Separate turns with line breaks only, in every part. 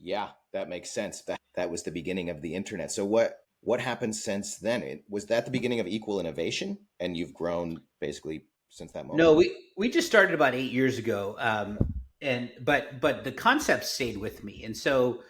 Yeah, that makes sense. That was the beginning of the internet. So what happened since then? Was that the beginning of equal innovation, and you've grown basically since that
No,
moment?
we just started about 8 years ago, and but the concept stayed with me. And so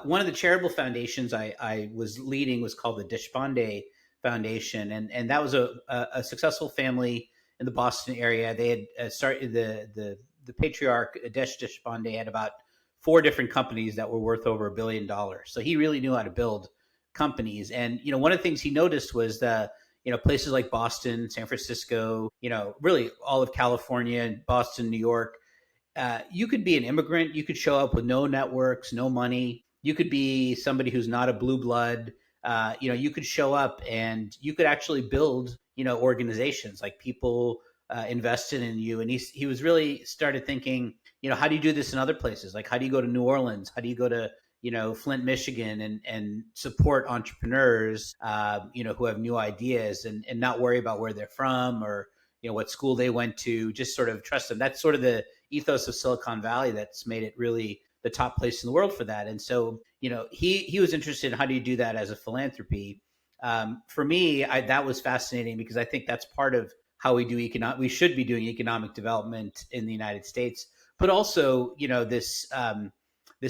one of the charitable foundations I was leading was called the Deshpande Foundation, and that was a successful family in the Boston area. They had started the patriarch Adesh Deshpande had about four different companies that were worth over $1 billion. So he really knew how to build companies. And one of the things he noticed was the places like Boston, San Francisco, really all of California, Boston, New York. You could be an immigrant. You could show up with no networks, no money. You could be somebody who's not a blue blood. You could show up and you could actually build, organizations like people invested in you. And he was really started thinking, how do you do this in other places? Like, how do you go to New Orleans? How do you go to Flint, Michigan, and support entrepreneurs, who have new ideas and not worry about where they're from or what school they went to. Just sort of trust them. That's sort of the ethos of Silicon Valley that's made it really the top place in the world for that. And so he was interested in how do you do that as a philanthropy. For me, that was fascinating because I think that's part of how we do we should be doing economic development in the United States, but also this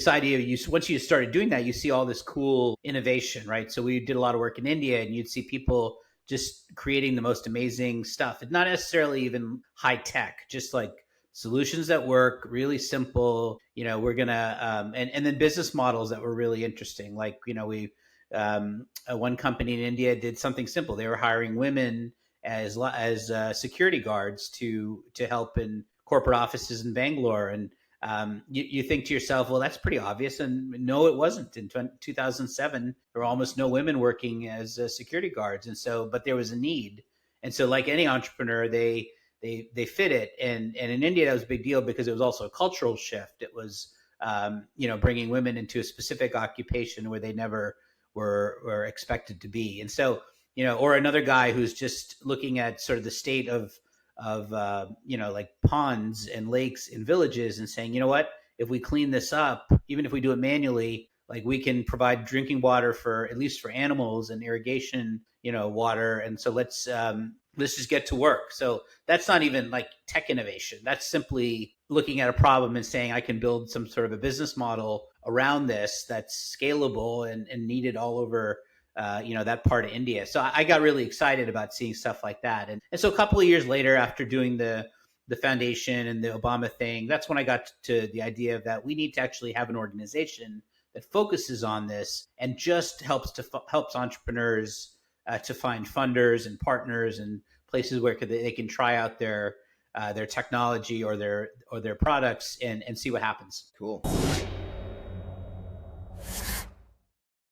idea of once you started doing that, you see all this cool innovation, right? So we did a lot of work in India, and you'd see people just creating the most amazing stuff. It's not necessarily even high tech, just like solutions that work, really simple. We're gonna and then business models that were really interesting. Like we one company in India did something simple. They were hiring women as security guards to help in corporate offices in Bangalore. And you think to yourself, well, that's pretty obvious. And no, it wasn't. In 2007, there were almost no women working as security guards. And so, but there was a need. And so, like any entrepreneur, they fit it. And in India, that was a big deal because it was also a cultural shift. It was, bringing women into a specific occupation where they never were expected to be. And so, or another guy who's just looking at sort of the state of like ponds and lakes in villages and saying, what, if we clean this up, even if we do it manually, like we can provide drinking water for at least for animals and irrigation, water. And so let's just get to work. So that's not even like tech innovation. That's simply looking at a problem and saying, I can build some sort of a business model around this that's scalable and needed all over that part of India. So I got really excited about seeing stuff like that. And so a couple of years later, after doing the foundation and the Obama thing, that's when I got to the idea of that we need to actually have an organization that focuses on this and just helps entrepreneurs to find funders and partners and places where they can try out their technology or their products and see what happens.
Cool.